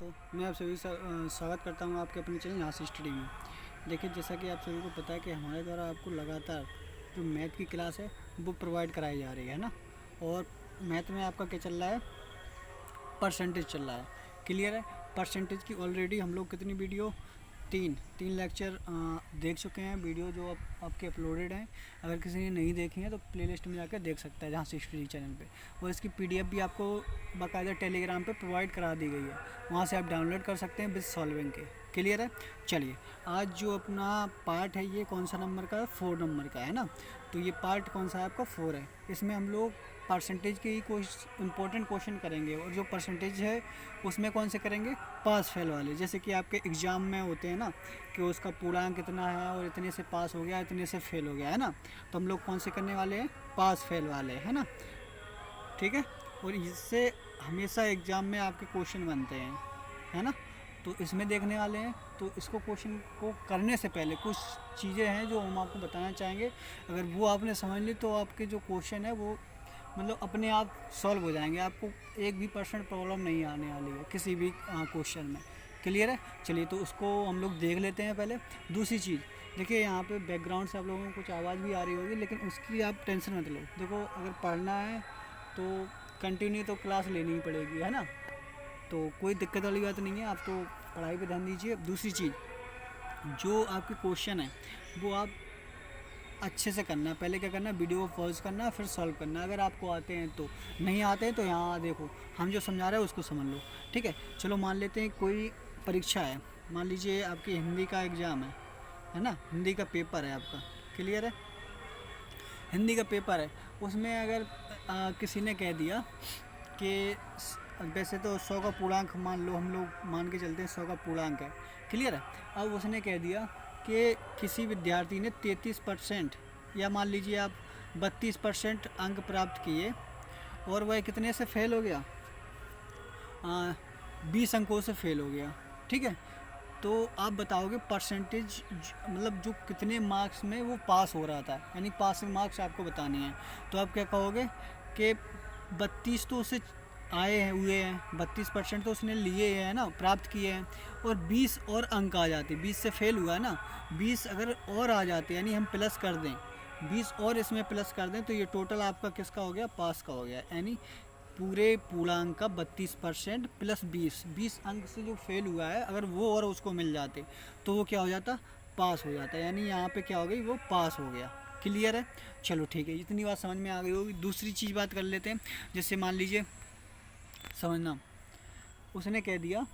दोस्तों, मैं आप सभी स्वागत करता हूं आपके अपने चैनल यहाँ से स्टडी में। देखिए, जैसा कि आप सभी को पता है कि हमारे द्वारा आपको लगातार जो मैथ की क्लास है वो प्रोवाइड कराई जा रही है ना। और मैथ में आपका क्या चल रहा है, परसेंटेज चल रहा है। क्लियर है। परसेंटेज की ऑलरेडी हम लोग कितनी वीडियो, तीन तीन लेक्चर देख चुके हैं। वीडियो जो आपके अपलोडेड हैं, अगर किसी ने नहीं देखी है तो प्लेलिस्ट में जाकर देख सकता है जहाँ से स्टडी चैनल पे। और इसकी पीडीएफ भी आपको बाकायदा टेलीग्राम पे प्रोवाइड करा दी गई है, वहाँ से आप डाउनलोड कर सकते हैं विद सॉल्विंग के। क्लियर है। चलिए, आज जो अपना पार्ट है ये कौन सा नंबर का है, 4 नंबर का है ना। तो ये पार्ट कौन सा है आपका, 4 है। इसमें हम लोग परसेंटेज के ही कुछ इंपॉर्टेंट क्वेश्चन करेंगे। और जो परसेंटेज है उसमें कौन से करेंगे, पास फेल वाले। जैसे कि आपके एग्ज़ाम में होते हैं ना कि उसका पूर्णांक कितना है और इतने से पास हो गया, इतने से फेल हो गया, है ना। तो हम लोग कौन से करने वाले हैं, पास फेल वाले, है ना। ठीक है। और इससे हमेशा एग्ज़ाम में आपके क्वेश्चन बनते हैं, है ना। तो इसमें देखने वाले हैं। तो इसको क्वेश्चन को करने से पहले कुछ चीज़ें हैं जो हम आपको बताना चाहेंगे। अगर वो आपने समझ ली तो आपके जो क्वेश्चन है वो मतलब अपने आप सॉल्व हो जाएंगे। आपको 1% प्रॉब्लम नहीं आने वाली है किसी भी क्वेश्चन में। क्लियर है। चलिए, तो उसको हम लोग देख लेते हैं पहले। दूसरी चीज़, देखिए यहाँ पे बैकग्राउंड से आप लोगों को कुछ आवाज़ भी आ रही होगी, लेकिन उसकी आप टेंशन मत लो। देखो, अगर पढ़ना है तो कंटिन्यू तो क्लास लेनी ही पड़ेगी, है ना। तो कोई दिक्कत वाली बात नहीं है, आप तो पढ़ाई पे ध्यान दीजिए। दूसरी चीज़, जो आपके क्वेश्चन है वो आप अच्छे से करना है। पहले क्या करना है, वीडियो को पॉज करना है, फिर सॉल्व करना है। अगर आपको आते हैं तो, नहीं आते हैं तो यहाँ देखो, हम जो समझा रहे हैं उसको समझ लो। ठीक है। चलो, मान लेते हैं कोई परीक्षा है। मान लीजिए आपकी हिंदी का एग्ज़ाम है ना, हिंदी का पेपर है आपका। क्लियर है। हिंदी का पेपर है, उसमें अगर किसी ने कह दिया कि वैसे तो 100 का पूर्णांक मान लो, हम लोग मान के चलते हैं 100 का पूर्णांक है। क्लियर है। अब उसने कह दिया कि किसी विद्यार्थी ने 33% या मान लीजिए आप 32% अंक प्राप्त किए और वह कितने से फेल हो गया, 20 अंकों से फेल हो गया। ठीक है। तो आप बताओगे परसेंटेज, मतलब जो कितने मार्क्स में वो पास हो रहा था, यानी पासिंग मार्क्स आपको बताने हैं। तो आप क्या कहोगे कि 32 तो उसे आए हैं, हुए हैं, 32% तो उसने लिए हैं ना, प्राप्त किए हैं। और 20 और अंक आ जाते, 20 से फेल हुआ है ना, 20 अगर और आ जाते, यानी हम प्लस कर दें, 20 और इसमें प्लस कर दें, तो ये टोटल आपका किसका हो गया, पास का हो गया। यानी पूरे पूर्णांक का 32% प्लस 20 अंक से जो फेल हुआ है, अगर वो और उसको मिल जाते तो वो क्या हो जाता, पास हो जाता। यानी यहाँ पे क्या हो गई, वो पास हो गया। क्लियर है। चलो ठीक है, इतनी बात समझ में आ गई होगी। दूसरी चीज़ बात कर लेते हैं। जैसे मान लीजिए, समझना, उसने कह दिया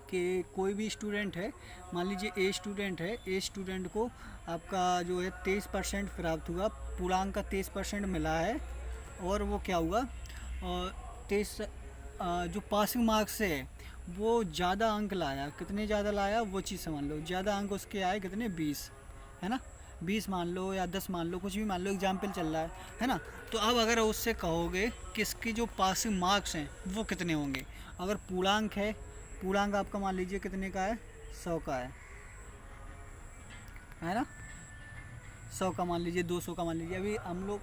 कि कोई भी स्टूडेंट है, मान लीजिए ए स्टूडेंट है, ए स्टूडेंट को आपका जो है 23% प्राप्त हुआ, पूर्णांक का 23% मिला है। और वो क्या हुआ, और 23 जो पासिंग मार्क्स से है वो ज़्यादा अंक लाया। कितने ज़्यादा लाया वो चीज़ समझ लो। ज़्यादा अंक उसके आए कितने, 20, है ना। 20 मान लो या 10 मान लो, कुछ भी मान लो, एग्जाम्पल चल रहा है ना। तो अब अगर उससे कहोगे कि इसकी जो पासिंग मार्क्स हैं वो कितने होंगे, अगर पूर्णांक है, पूर्णांक आपका मान लीजिए कितने का है, 100 का है ना। 100 का मान लीजिए, 200 का मान लीजिए। अभी हम लोग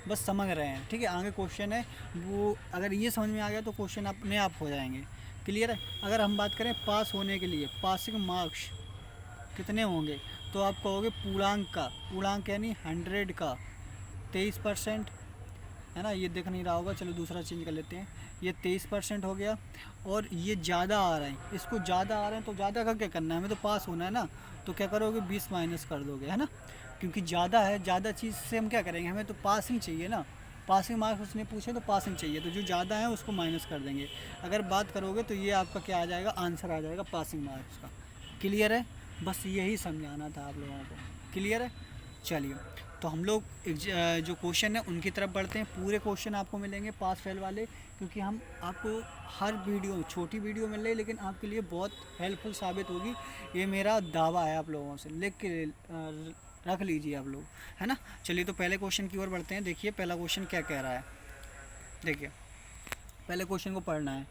बस समझ रहे हैं। ठीक है। आगे क्वेश्चन है वो, अगर ये समझ में आ गया तो क्वेश्चन अपने आप हो जाएंगे। क्लियर है। अगर हम बात करें पास होने के लिए, पासिंग मार्क्स कितने होंगे, तो आप कहोगे पूर्णांक का, पूर्णांक यानी 100 का 23%, है ना। ये दिख नहीं रहा होगा, चलो दूसरा चेंज कर लेते हैं। ये 23% हो गया। और ये ज़्यादा आ रहा है, इसको ज़्यादा आ रहे हैं तो ज़्यादा का क्या करना है, हमें तो पास होना है ना। तो क्या करोगे, 20 माइनस कर दोगे, है ना। क्योंकि ज़्यादा है, ज़्यादा चीज़ से हम क्या करेंगे, हमें तो पासिंग चाहिए ना। पासिंग मार्क्स उसने पूछे तो पासिंग चाहिए, तो जो ज़्यादा है उसको माइनस कर देंगे। अगर बात करोगे तो ये आपका क्या आ जाएगा, आंसर आ जाएगा पासिंग मार्क्स का। क्लियर है। बस यही समझाना था आप लोगों को। क्लियर है। चलिए, तो हम लोग जो क्वेश्चन है उनकी तरफ बढ़ते हैं। पूरे क्वेश्चन आपको मिलेंगे पास फेल वाले, क्योंकि हम आपको हर वीडियो, छोटी वीडियो मिल रही, लेकिन आपके लिए बहुत हेल्पफुल साबित होगी। ये मेरा दावा है आप लोगों से, लिख के रख लीजिए आप लोग, है ना। चलिए, तो पहले क्वेश्चन की ओर बढ़ते हैं। देखिए पहला क्वेश्चन क्या कह रहा है। देखिए, पहले क्वेश्चन को पढ़ना है।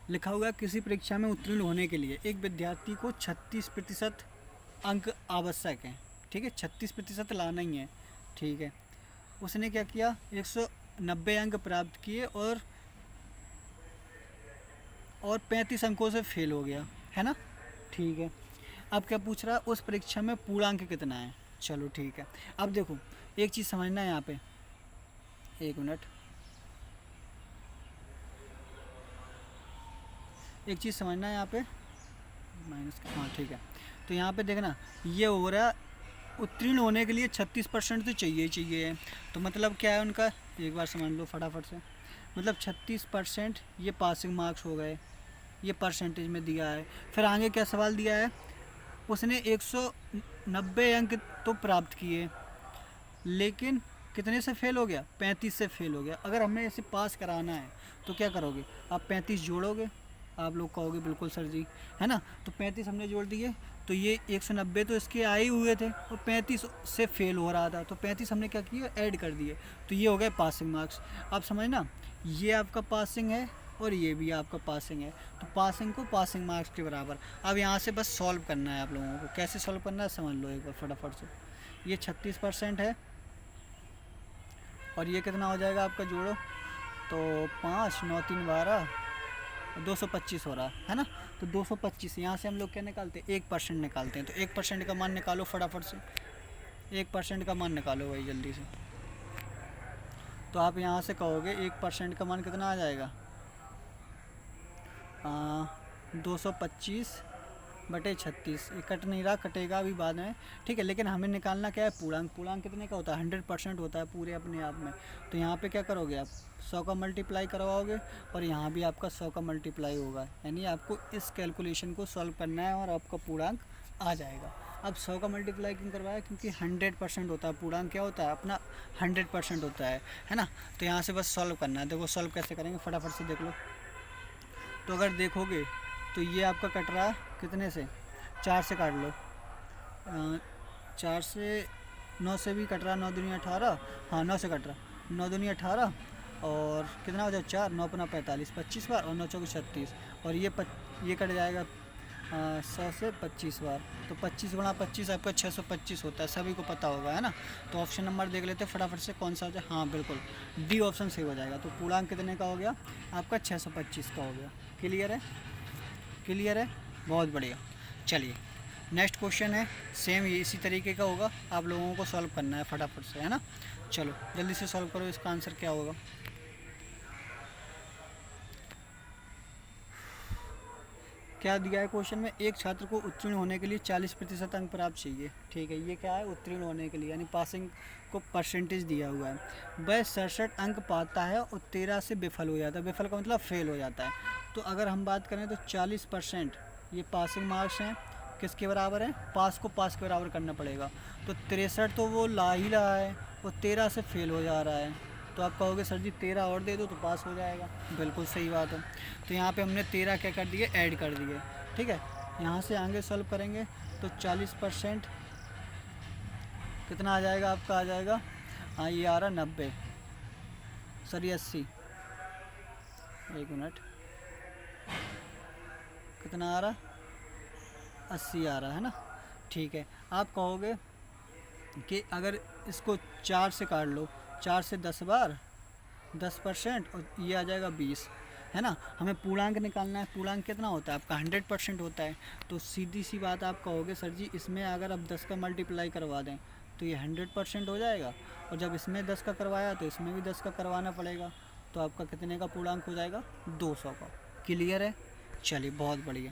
लिखा हुआ है, किसी परीक्षा में उत्तीर्ण होने के लिए एक विद्यार्थी को 36% अंक आवश्यक हैं। ठीक है, 36% लाना ही है। ठीक है। उसने क्या किया, 190 अंक प्राप्त किए और 35 अंकों से फेल हो गया, है ना। ठीक है, अब क्या पूछ रहा है, उस परीक्षा में पूर्णांक कितना है। चलो ठीक है, अब देखो एक चीज़ समझना है यहाँ पे, एक मिनट, एक चीज़ समझना है यहाँ पे, माइनस का, हाँ ठीक है। तो यहाँ पे देखना, ये हो रहा है उत्तीर्ण होने के लिए 36% तो चाहिए ही चाहिए। तो मतलब क्या है उनका, एक बार समझ लो फटाफट से, मतलब 36% ये पासिंग मार्क्स हो गए, ये परसेंटेज में दिया है। फिर आगे क्या सवाल दिया है, उसने 190 अंक तो प्राप्त किए, लेकिन कितने से फेल हो गया, 35 से फेल हो गया। अगर हमें इसे पास कराना है तो क्या करोगे, आप 35 जोड़ोगे, आप लोग कहोगे बिल्कुल सर जी, है ना। तो 35 हमने जोड़ दिए, तो ये 190 तो इसके आए ही हुए थे और 35 से फेल हो रहा था, तो 35 हमने क्या किया, ऐड कर दिए, तो ये हो गए पासिंग मार्क्स। आप समझना, ये आपका पासिंग है और ये भी आपका पासिंग है, तो पासिंग को पासिंग मार्क्स के बराबर। अब यहाँ से बस सॉल्व करना है आप लोगों को, कैसे सॉल्व करना है समझ लो एक बार फटाफट से। ये 36% है और ये कितना हो जाएगा आपका, जोड़ो तो 5 9 3 12, 225 हो रहा है ना। तो 225 यहाँ से हम लोग क्या निकालते हैं, 1% निकालते हैं। तो 1% का मान निकालो फटाफट से, 1% का मान निकालो भाई जल्दी से। तो आप यहाँ से कहोगे 1% का मान कितना आ जाएगा, 225 बटे 36। ये कट नहीं रहा, कटेगा अभी बाद में, ठीक है। लेकिन हमें निकालना क्या है, पूर्णांक। पूर्णांक कितने का होता है, 100% होता है पूरे अपने आप में। तो यहाँ पे क्या करोगे आप, 100 का मल्टीप्लाई करवाओगे और यहाँ भी आपका 100 का मल्टीप्लाई होगा, यानी आपको इस कैलकुलेशन को सॉल्व करना है और आपका पूर्णांक आ जाएगा। अब 100 का मल्टीप्लाई क्यों करवाया, क्योंकि 100% होता है पूर्णांक, क्या होता है अपना 100% होता है ना। तो यहाँ से बस सॉल्व करना है। देखो सॉल्व कैसे करेंगे फटाफट से देख लो। तो अगर देखोगे तो ये आपका कट रहा है कितने से, 4 से काट लो, 4 से, 9 से भी कट रहा, 9 दूनी 18, हाँ 9 से कट रहा, 9 दूनी 18 और कितना हो जाए 4, 9 अपना 45, 25 बार और 9 चौके 36, और ये कट जाएगा 100 से 25 बार। तो 25 गुणा 25 आपका 625 होता है, सभी को पता होगा, है ना। तो ऑप्शन नंबर देख लेते हैं फटाफट से कौन सा हो जाए, हाँ बिल्कुल डी ऑप्शन सही हो जाएगा। तो पूर्णांक कितने का हो गया आपका, 625 का हो गया। क्लियर है, क्लियर है, बहुत बढ़िया। चलिए नेक्स्ट क्वेश्चन है, सेम ये इसी तरीके का होगा, आप लोगों को सॉल्व करना है फटाफट से, है ना। चलो जल्दी से सॉल्व करो, इसका आंसर क्या होगा। क्या दिया है क्वेश्चन में, एक छात्र को उत्तीर्ण होने के लिए 40% अंक प्राप्त चाहिए, ठीक है। ये क्या है, उत्तीर्ण होने के लिए, यानी पासिंग को परसेंटेज दिया हुआ है। वह 67 अंक पाता है और 13 से विफल हो जाता है, विफल का मतलब फेल हो जाता है। तो अगर हम बात करें तो 40% ये पासिंग मार्क्स हैं, किसके बराबर है, पास को पास के बराबर करना पड़ेगा। तो 63 तो वो ला ही रहा है और 13 से फेल हो जा रहा है। तो आप कहोगे सर जी 13 और दे दो तो पास हो जाएगा, बिल्कुल सही बात है। तो यहाँ पे हमने 13 क्या कर दिए, ऐड कर दिए, ठीक है। यहाँ से आगे सॉल्व करेंगे तो 40% कितना आ जाएगा आपका, आ जाएगा, हाँ ये आ रहा 90, सॉरी 80, एक मिनट, कितना आ रहा, 80 आ रहा है ना, ठीक है। आप कहोगे कि अगर इसको 4 से काट लो, 4 से 10 बार 10% और ये आ जाएगा 20, है ना। हमें पूर्णांक निकालना है, पूर्णांक कितना होता है आपका, 100% होता है। तो सीधी सी बात आप कहोगे सर जी इसमें अगर आप 10 का मल्टीप्लाई करवा दें तो ये 100% हो जाएगा, और जब इसमें 10 का करवाया तो इसमें भी 10 का करवाना पड़ेगा। तो आपका कितने का पूर्णांक हो जाएगा, 200 का। क्लियर है, चलिए बहुत बढ़िया।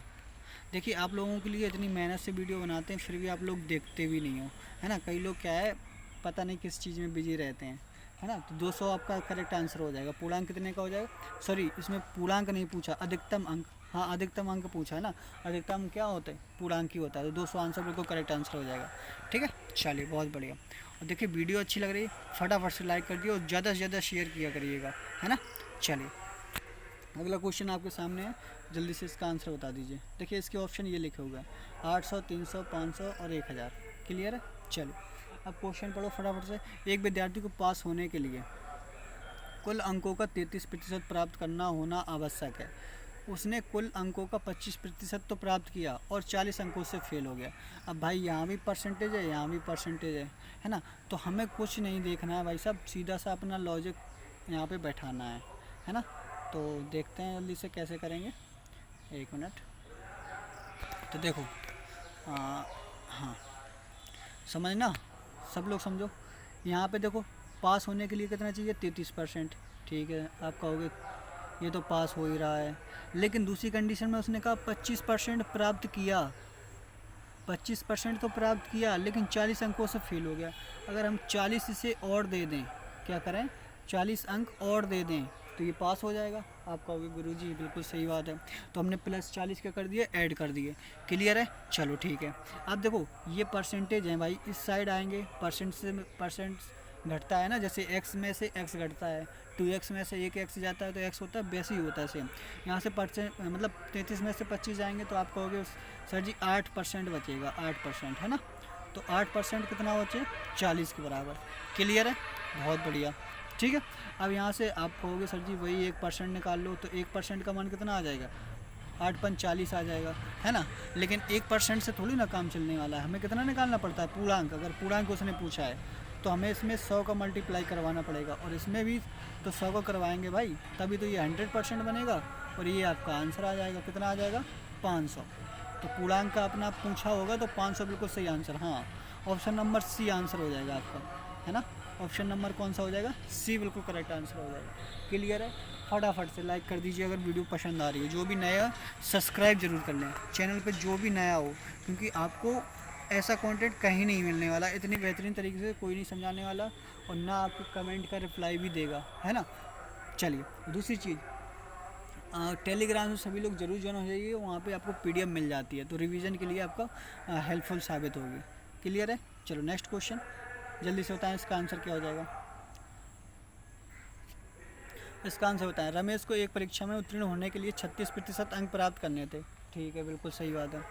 देखिए आप लोगों के लिए इतनी मेहनत से वीडियो बनाते हैं फिर भी आप लोग देखते भी नहीं हो, है ना। कई लोग क्या है पता नहीं किस चीज़ में बिजी रहते हैं, है ना। तो 200 आपका करेक्ट आंसर हो जाएगा। पूर्णांक कितने का हो जाएगा, सॉरी इसमें पूर्णांक नहीं पूछा, अधिकतम अंक, हाँ अधिकतम अंक पूछा है ना। अधिकतम क्या होता है, पूर्णांक ही होता है। तो 200 आंसर बिल्कुल करेक्ट आंसर हो जाएगा, ठीक है। चलिए बहुत बढ़िया। और देखिए वीडियो अच्छी लग रही है फटाफट से लाइक कर दिए और ज़्यादा से ज़्यादा शेयर किया करिएगा, है ना। चलिए अगला क्वेश्चन आपके सामने है, जल्दी से इसका आंसर बता दीजिए। देखिए इसके ऑप्शन ये लिखे हुए हैं, 800, 300, 500 और 1000। क्लियर है, चलो अब क्वेश्चन पढ़ो फटाफट से। एक विद्यार्थी को पास होने के लिए कुल अंकों का 33% प्राप्त करना होना आवश्यक है। उसने कुल अंकों का 25% तो प्राप्त किया और 40 अंकों से फेल हो गया। अब भाई यहाँ भी परसेंटेज है, यहाँ भी परसेंटेज है ना। तो हमें कुछ नहीं देखना है भाई साहब, सीधा सा अपना लॉजिक यहाँ पे बैठाना है ना। तो देखते हैं जल्दी से कैसे करेंगे। एक मिनट। तो देखो हाँ समझना, सब लोग समझो। यहाँ पे देखो पास होने के लिए कितना चाहिए, 33%। ठीक है, आप कहोगे ये तो पास हो ही रहा है, लेकिन दूसरी कंडीशन में उसने कहा 25% प्राप्त किया। 25% तो प्राप्त किया, लेकिन 40 अंकों से फेल हो गया। अगर हम 40 इसे और दे दें, क्या करें, 40 अंक और दे दें तो ये पास हो जाएगा। आप कहोगे गुरुजी बिल्कुल सही बात है, तो हमने प्लस 40 क्या कर दिए, ऐड कर दिए। क्लियर है, चलो ठीक है। अब देखो ये परसेंटेज है भाई, इस साइड आएंगे, परसेंट से परसेंट घटता है ना, जैसे x में से x घटता है, 2x में से एक x जाता है तो x होता है, वैसे ही होता है सेम। यहाँ से परसेंट मतलब 33 में से 25 जाएंगे तो आप कहोगे सर जी 8% बचेगा, 8% है ना, तो 8% कितना बचे, 40 के बराबर। क्लियर है, बहुत बढ़िया। ठीक है, अब यहाँ से आप कहोगे सर जी वही 1% निकाल लो, तो 1% का मान कितना आ जाएगा, 8×5 = 40 आ जाएगा, है ना। लेकिन 1% से थोड़ी ना काम चलने वाला है, हमें कितना निकालना पड़ता है, पूर्णांक। अगर पूर्णांक उसने पूछा है तो हमें इसमें 100 का मल्टीप्लाई करवाना पड़ेगा, और इसमें भी तो 100 को करवाएंगे भाई, तभी तो ये 100% बनेगा, और ये आपका आंसर आ जाएगा, कितना आ जाएगा, 500। तो पूर्णांक का अपना पूछा होगा तो 500 बिल्कुल सही आंसर। हाँ, ऑप्शन नंबर सी आंसर हो जाएगा आपका, है ना। ऑप्शन नंबर कौन सा हो जाएगा, सी बिल्कुल करेक्ट आंसर हो जाएगा। क्लियर है, फटाफट से लाइक कर दीजिए अगर वीडियो पसंद आ रही है। जो भी नया सब्सक्राइब जरूर कर लें चैनल पे, जो भी नया हो, क्योंकि आपको ऐसा कंटेंट कहीं नहीं मिलने वाला, इतनी बेहतरीन तरीके से कोई नहीं समझाने वाला, और ना आपको कमेंट का रिप्लाई भी देगा, है ना। चलिए दूसरी चीज़, टेलीग्राम में सभी लोग जरूर ज्वाइन हो जाइए, वहाँ पे आपको PDF मिल जाती है, तो रिवीजन के लिए आपका हेल्पफुल साबित होगी। क्लियर है, चलो नेक्स्ट क्वेश्चन जल्दी से बताएं, इसका आंसर क्या हो जाएगा। इसका आंसर बताएं, रमेश को एक परीक्षा में उत्तीर्ण होने के लिए 36% अंक प्राप्त करने थे। ठीक है, बिल्कुल सही बात है,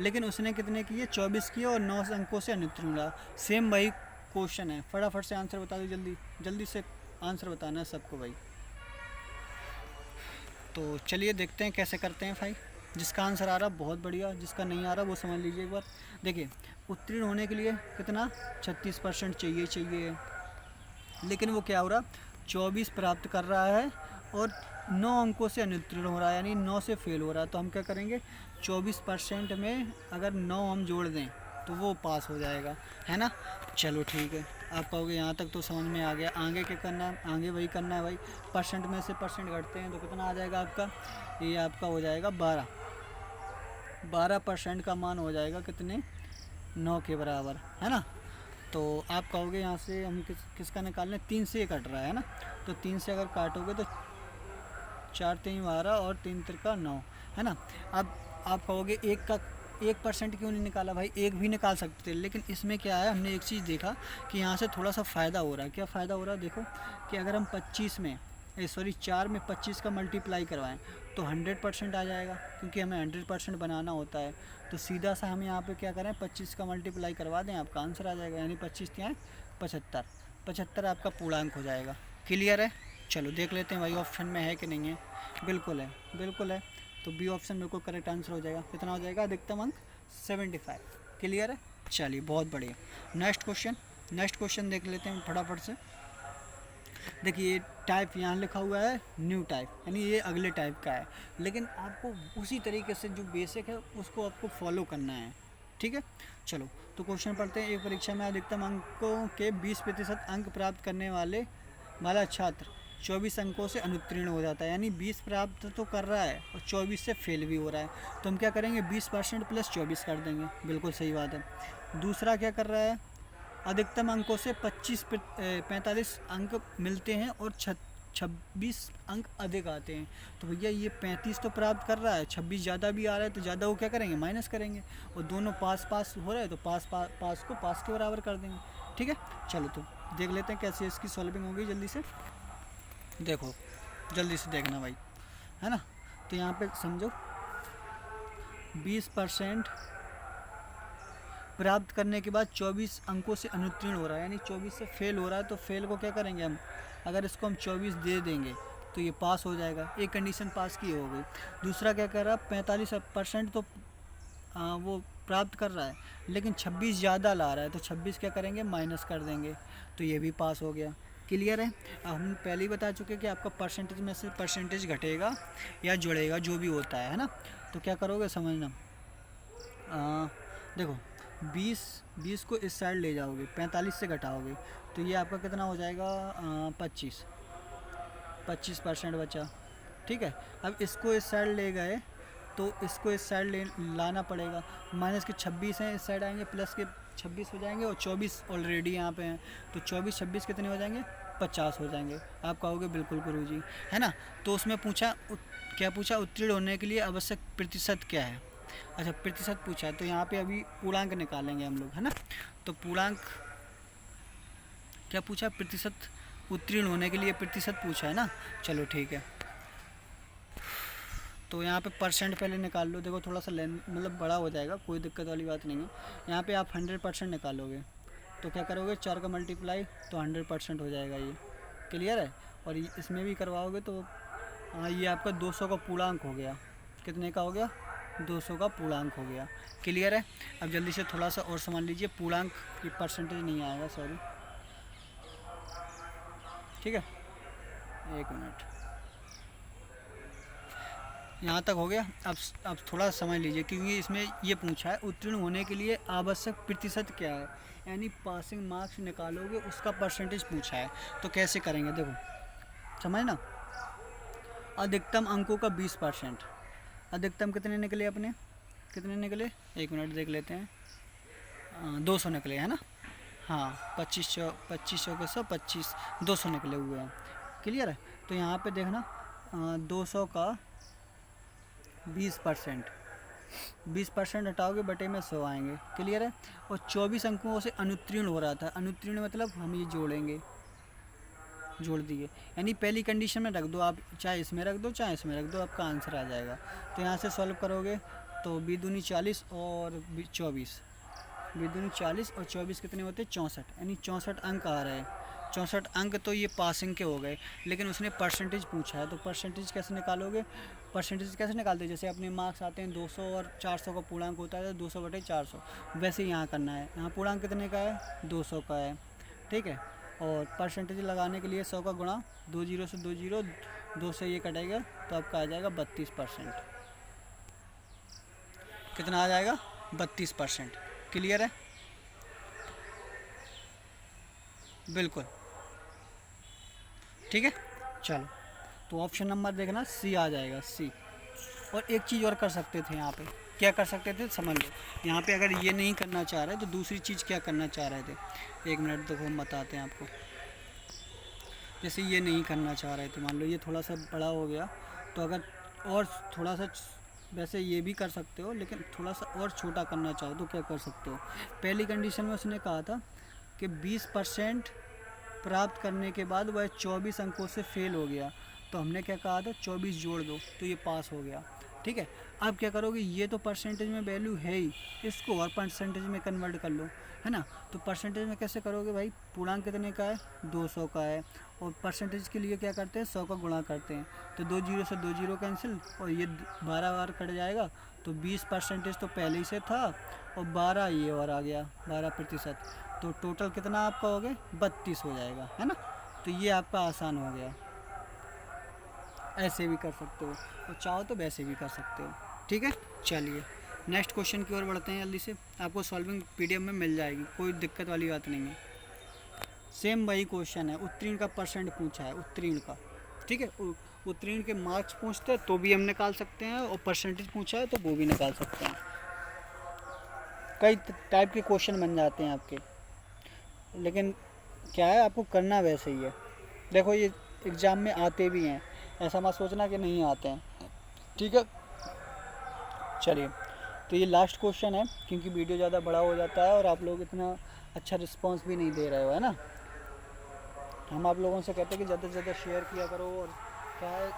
लेकिन उसने कितने किए, 24 किए और 9 अंकों से अनुत्तीर्ण रहा। सेम वही क्वेश्चन है, फटाफट से आंसर बता दो, जल्दी जल्दी से आंसर बताना है सबको भाई। तो चलिए देखते हैं कैसे करते हैं भाई। जिसका आंसर आ रहा बहुत बढ़िया, जिसका नहीं आ रहा वो समझ लीजिए एक बार। देखिए उत्तीर्ण होने के लिए कितना, 36% चाहिए, लेकिन वो क्या हो रहा, 24 प्राप्त कर रहा है और 9 अंकों से अनुत्तीर्ण हो रहा है, यानी 9 से फेल हो रहा है। तो हम क्या करेंगे, 24% में अगर 9 हम जोड़ दें तो वो पास हो जाएगा, है ना। चलो ठीक है, आप कहोगे यहाँ तक तो समझ में आ गया, आगे क्या करना है, आगे वही करना है भाई। परसेंट में से परसेंट घटते हैं तो कितना आ जाएगा आपका, ये आपका हो जाएगा 12% का मान हो जाएगा कितने, 9 के बराबर, है ना। तो आप कहोगे यहाँ से हम किसका निकाल लें, 3 से ये कट रहा है ना, तो 3 से अगर काटोगे तो 4 3 12 और 3 3 9, है ना। अब आप कहोगे 1% क्यों नहीं निकाला भाई, एक भी निकाल सकते थे, लेकिन इसमें क्या है, हमने एक चीज़ देखा कि यहाँ से थोड़ा सा फ़ायदा हो रहा है। क्या फ़ायदा हो रहा है, देखो कि अगर हम 4 में 25 का मल्टीप्लाई करवाएं तो 100% आ जाएगा, क्योंकि हमें 100% बनाना होता है। तो सीधा सा हम यहाँ पे क्या करें, 25 का मल्टीप्लाई करवा दें, आपका आंसर आ जाएगा, यानी 25 क्या है, 75 आपका पूर्णांक हो जाएगा। क्लियर है, चलो देख लेते हैं भाई ऑप्शन में है कि नहीं है। बिल्कुल है, बिल्कुल है, तो बी ऑप्शन बिल्कुल करेक्ट आंसर हो जाएगा। कितना हो जाएगा, अधिकतम अंक 75। क्लियर है, चलिए बहुत बढ़िया। नेक्स्ट क्वेश्चन देख लेते हैं फटाफट से। देखिए टाइप यहाँ लिखा हुआ है न्यू टाइप, यानी ये अगले टाइप का है, लेकिन आपको उसी तरीके से जो बेसिक है उसको आपको फॉलो करना है। ठीक है, चलो तो क्वेश्चन पढ़ते हैं। एक परीक्षा में अधिकतम अंकों के 20% अंक प्राप्त करने वाला छात्र 24 अंकों से अनुत्तीर्ण हो जाता है, यानी 20 प्राप्त तो कर रहा है और 24 से फेल भी हो रहा है। तो हम क्या करेंगे, 20% प्लस 24 कर देंगे, बिल्कुल सही बात है। दूसरा क्या कर रहा है, अधिकतम अंकों से 45 अंक मिलते हैं और 26 अंक अधिक आते हैं। तो भैया ये 35 तो प्राप्त कर रहा है, 26 ज़्यादा भी आ रहा है, तो ज़्यादा वो क्या करेंगे, माइनस करेंगे, और दोनों पास हो रहे हैं तो पास को पास के बराबर कर देंगे। ठीक है, चलो तो देख लेते हैं कैसे इसकी सॉल्विंग होगी। जल्दी से देखो, जल्दी से देखना भाई, है ना। तो यहाँ पे समझो 20% प्राप्त करने के बाद 24 अंकों से अनुत्तीर्ण हो रहा है, यानी 24 से फेल हो रहा है। तो फेल को क्या करेंगे हम, अगर इसको हम 24 दे देंगे तो ये पास हो जाएगा, एक कंडीशन पास की हो गई। दूसरा क्या कर रहा है, 45% तो वो प्राप्त कर रहा है, लेकिन 26 ज़्यादा ला रहा है, तो 26 क्या करेंगे, माइनस कर देंगे, तो ये भी पास हो गया। क्लियर है, हम पहले ही बता चुके कि आपका परसेंटेज में से परसेंटेज घटेगा या जुड़ेगा, जो भी होता है ना। तो क्या करोगे समझना। देखो 20 को इस साइड ले जाओगे, 45 से घटाओगे तो ये आपका कितना हो जाएगा, 25% बचा। ठीक है, अब इसको इस साइड ले गए तो इसको इस साइड ले लाना पड़ेगा। माइनस के 26 हैं, इस साइड आएंगे, प्लस के 26 हो जाएंगे और 24 ऑलरेडी यहाँ पे हैं, तो 24-26 कितने हो जाएंगे, 50 हो जाएंगे। आप कहोगे बिल्कुल गुरुजी, है ना। तो उसमें पूछा क्या पूछा, उत्तीर्ण होने के लिए आवश्यक प्रतिशत क्या है। अच्छा प्रतिशत पूछा है, तो यहाँ पे अभी पूर्णांक निकालेंगे हम लोग, है ना। तो पूर्णांक क्या पूछा, प्रतिशत उत्तीर्ण होने के लिए प्रतिशत पूछा है ना। चलो ठीक है, तो यहाँ पे परसेंट पहले निकाल लो। देखो थोड़ा सा लेंथ मतलब बड़ा हो जाएगा, कोई दिक्कत वाली बात नहीं है। यहाँ पे आप 100% निकालोगे तो क्या करोगे, 4 का मल्टीप्लाई तो 100% हो जाएगा, ये क्लियर है। और इसमें भी करवाओगे तो ये आपका 200 का पूर्णांक हो गया। कितने का हो गया, 200 का पूर्णांक हो गया। क्लियर है। अब जल्दी से थोड़ा सा और सामान लीजिए, पूर्णांक की परसेंटेज नहीं आएगा, सॉरी, ठीक है, 1 मिनट, यहाँ तक हो गया। अब थोड़ा समझ लीजिए, क्योंकि इसमें ये पूछा है उत्तीर्ण होने के लिए आवश्यक प्रतिशत क्या है, यानी पासिंग मार्क्स निकालोगे उसका परसेंटेज पूछा है। तो कैसे करेंगे, देखो समझना। अधिकतम अंकों का 20%, अधिकतम कितने निकले अपने, कितने निकले, 1 मिनट देख लेते हैं, 200 निकले, है ना। हाँ 25 के 125, 200 निकले हुए हैं। क्लियर है। तो यहाँ पे देखना 200 का 20% हटाओगे बटे में 100 आएंगे। क्लियर है। और 24 अंकों से अनुत्तीर्ण हो रहा था, अनुत्तीर्ण मतलब हम ये जोड़ेंगे, जोड़ दिए, यानी पहली कंडीशन में रख दो आप, चाहे इसमें रख दो चाहे इसमें रख दो, आपका आंसर आ जाएगा। तो यहाँ से सॉल्व करोगे तो 2 दूनी 40 और 24, 2 दूनी 40 और 24 कितने होते हैं, 64, यानी 64 अंक आ रहे हैं। 64 अंक तो ये पासिंग के हो गए, लेकिन उसने परसेंटेज पूछा है, तो परसेंटेज कैसे निकालोगे, परसेंटेज कैसे निकालते हैं, जैसे अपने मार्क्स आते हैं 200 और 400 का पूर्णांक होता है, 200 बटे 400, वैसे ही यहाँ करना है। यहाँ पूर्णांक कितने का है, 200 का है, ठीक है। और परसेंटेज लगाने के लिए 100 का गुणा, 2 जीरो से 2 जीरो, 2 से ये कटेगा तो आपका आ जाएगा 32%। कितना आ जाएगा, 32%। क्लियर है, बिल्कुल ठीक है। चलो तो ऑप्शन नंबर देखना सी आ जाएगा, सी। और एक चीज़ और कर सकते थे यहाँ पे, क्या कर सकते थे समझ लो। यहाँ पे अगर ये नहीं करना चाह रहे तो दूसरी चीज़ क्या करना चाह रहे थे, 1 मिनट देखो हम बताते हैं आपको। जैसे ये नहीं करना चाह रहे थे, मान लो ये थोड़ा सा बड़ा हो गया, तो अगर और थोड़ा सा, वैसे ये भी कर सकते हो, लेकिन थोड़ा सा और छोटा करना चाहो तो क्या कर सकते हो। पहली कंडीशन में उसने कहा था कि 20% प्राप्त करने के बाद वह 24 अंकों से फेल हो गया, तो हमने क्या कहा था, 24 जोड़ दो तो ये पास हो गया। ठीक है। अब क्या करोगे, ये तो परसेंटेज में वैल्यू है ही, इसको और परसेंटेज में कन्वर्ट कर लो, है ना। तो परसेंटेज में कैसे करोगे भाई, पूर्णांक कितने का है, 200 का है, और परसेंटेज के लिए क्या करते हैं, 100 का गुणा करते हैं, तो 2 जीरो से 2 जीरो कैंसिल, और ये 12 बार कट जाएगा, तो 20% तो पहले ही से था, और 12 ये और आ गया, 12%, तो टोटल कितना आपका हो गया, 32 हो जाएगा, है ना। तो ये आपका आसान हो गया। ऐसे भी कर सकते हो और चाहो तो वैसे भी कर सकते हो। ठीक है। चलिए नेक्स्ट क्वेश्चन की ओर बढ़ते हैं जल्दी से। आपको सॉल्विंग पीडीएफ में मिल जाएगी, कोई दिक्कत वाली बात नहीं है। सेम वही क्वेश्चन है, उत्तीर्ण का परसेंट पूछा है, उत्तीर्ण का। ठीक है। उत्तीर्ण के मार्क्स पूछते हैं तो भी हम निकाल सकते हैं, और परसेंटेज पूछा है तो वो भी निकाल सकते हैं। कई टाइप के क्वेश्चन बन जाते हैं आपके, लेकिन क्या है, आपको करना वैसे ही है। देखो ये एग्ज़ाम में आते भी हैं, ऐसा मत सोचना कि नहीं आते हैं। ठीक है। चलिए तो ये लास्ट क्वेश्चन है, क्योंकि वीडियो ज़्यादा बड़ा हो जाता है और आप लोग इतना अच्छा रिस्पांस भी नहीं दे रहे हो, है ना। हम आप लोगों से कहते हैं कि ज़्यादा से ज़्यादा शेयर किया करो, और क्या है,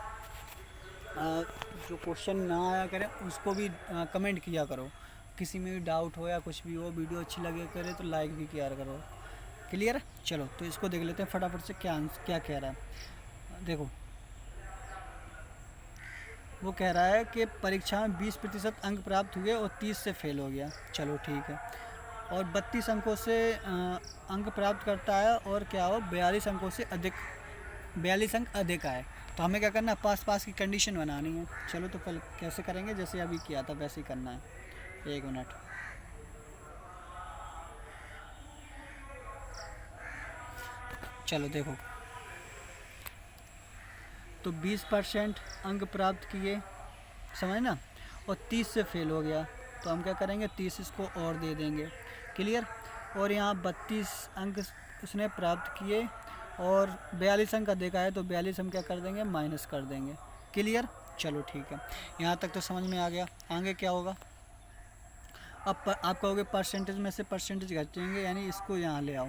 जो क्वेश्चन ना आया करें उसको भी कमेंट किया करो। किसी में भी डाउट हो या कुछ भी हो, वीडियो अच्छी लगे करे तो लाइक भी किया करो। क्लियर है। चलो तो इसको देख लेते हैं फटाफट से, क्या कह रहा है। देखो वो कह रहा है कि परीक्षा में 20% अंक प्राप्त हुए और 30 से फेल हो गया। चलो ठीक है। और 32 अंकों से अंक प्राप्त करता है, और क्या हो, 42 अंकों से अधिक, 42 अंक अधिक आए, तो हमें क्या करना है, पास पास की कंडीशन बनानी है। चलो तो पहले कैसे करेंगे, जैसे अभी किया था वैसे ही करना है। 1 मिनट। चलो देखो, तो 20% अंक प्राप्त किए, समझ ना, और 30 से फेल हो गया, तो हम क्या करेंगे, 30 इसको और दे देंगे। क्लियर। और यहाँ 32 अंक उसने प्राप्त किए और 42 अंक का देखा है, तो 42 हम क्या कर देंगे, माइनस कर देंगे। क्लियर। चलो ठीक है, यहाँ तक तो समझ में आ गया। आगे क्या होगा, अब आप कहोगे परसेंटेज में से परसेंटेज घटेंगे, यानी इसको यहाँ ले आओ,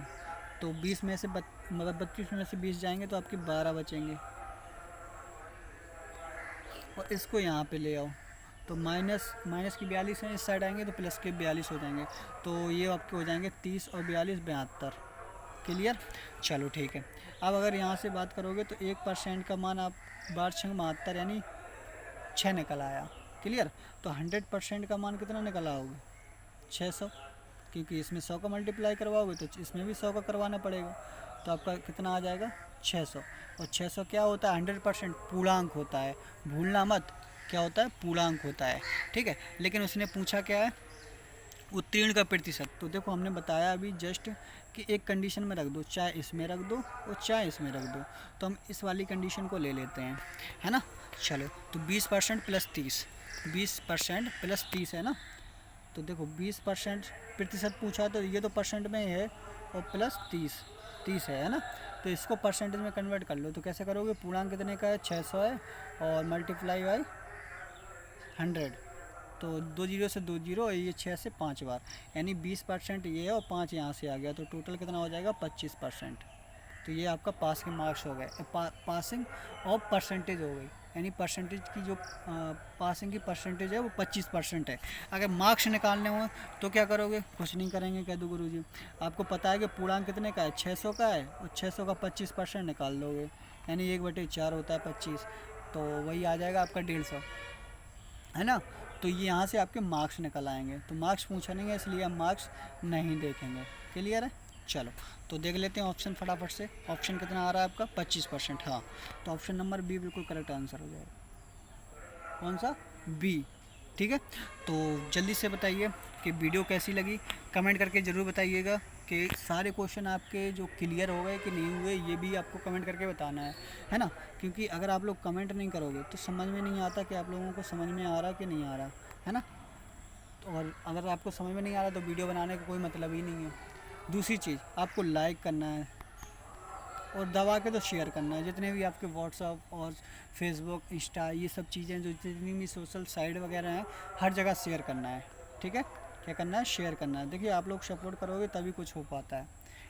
तो 20 में से मतलब 32 में से 20 जाएंगे तो आपके 12 बचेंगे, और इसको यहाँ पे ले आओ, तो माइनस माइनस की 42 है, इस साइड आएंगे तो प्लस के 42 हो जाएंगे, तो ये आपके हो जाएंगे 30 और 42 72। क्लियर। चलो ठीक है। अब अगर यहाँ से बात करोगे तो 1% का मान आप 12×6 = 72 यानी 6 निकल आया। क्लियर। तो 100% का मान कितना निकल आओगे, 600, क्योंकि इसमें 100 का मल्टीप्लाई करवाओगे तो इसमें भी 100 का करवाना पड़ेगा, तो आपका कितना आ जाएगा, 600। और 600 क्या होता है, 100% पूर्णांक होता है, भूलना मत, क्या होता है, पूर्णांक होता है। ठीक है। लेकिन उसने पूछा क्या है, उत्तीर्ण का प्रतिशत। तो देखो हमने बताया अभी जस्ट कि एक कंडीशन में रख दो, चाहे इसमें रख दो और चाहे इसमें रख दो, तो हम इस वाली कंडीशन को ले लेते हैं, है ना। चलो, तो 20% प्लस 30, 20% प्लस 30 है ना, तो देखो 20% प्रतिशत पूछा है, तो ये तो परसेंट में है, और प्लस 30 है ना, तो इसको परसेंटेज में कन्वर्ट कर लो। तो कैसे करोगे, पूर्णांक कितने का है, 600 है, और मल्टीप्लाई बाई 100, तो 2 जीरो से 2 जीरो, और ये 6 से 5 बार, यानी 20% ये है और 5 यहाँ से आ गया, तो टोटल कितना हो जाएगा, 25%। तो ये आपका पास के मार्क्स हो गए, पासिंग और परसेंटेज हो गई, यानी परसेंटेज की जो पासिंग की परसेंटेज है वो 25% है। अगर मार्क्स निकालने हो तो क्या करोगे, कुछ नहीं करेंगे, कह दो गुरुजी आपको पता है कि पूर्णांक कितने का है, 600 का है, और 600 का 25% निकाल दोगे, यानी 1/4 होता है 25, तो वही आ जाएगा आपका 150, है ना। तो ये यहाँ से आपके मार्क्स निकल आएंगे, तो मार्क्स पूछा नहीं है इसलिए हम मार्क्स नहीं देखेंगे। क्लियर है। चलो, तो देख लेते हैं ऑप्शन फटाफट से। ऑप्शन कितना आ रहा है आपका, 25%। हाँ, तो ऑप्शन नंबर बी बिल्कुल करेक्ट आंसर हो जाएगा। कौन सा, बी। ठीक है। तो जल्दी से बताइए कि वीडियो कैसी लगी, कमेंट करके ज़रूर बताइएगा कि सारे क्वेश्चन आपके जो क्लियर हो गए कि नहीं हुए, ये भी आपको कमेंट करके बताना है ना। क्योंकि अगर आप लोग कमेंट नहीं करोगे तो समझ में नहीं आता कि आप लोगों को समझ में आ रहा कि नहीं आ रहा, है ना। तो और अगर आपको समझ में नहीं आ रहा तो वीडियो बनाने का कोई मतलब ही नहीं है। दूसरी चीज़, आपको लाइक करना है और दबा के तो शेयर करना है, जितने भी आपके व्हाट्सअप और फेसबुक, इंस्टा, ये सब चीज़ें जो जितनी भी सोशल साइट वगैरह हैं, हर जगह शेयर करना है। ठीक है। क्या करना है, शेयर करना है। देखिए आप लोग सपोर्ट करोगे तभी कुछ हो पाता है।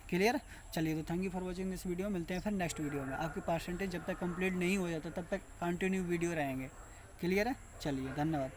क्लियर। चलिए, तो thank you for watching this video. मिलते हैं फिर नेक्स्ट वीडियो में। आपकी परसेंटेज जब तक कंप्लीट नहीं हो जाता तब तक कंटिन्यू वीडियो रहेंगे। क्लियर है। चलिए, धन्यवाद।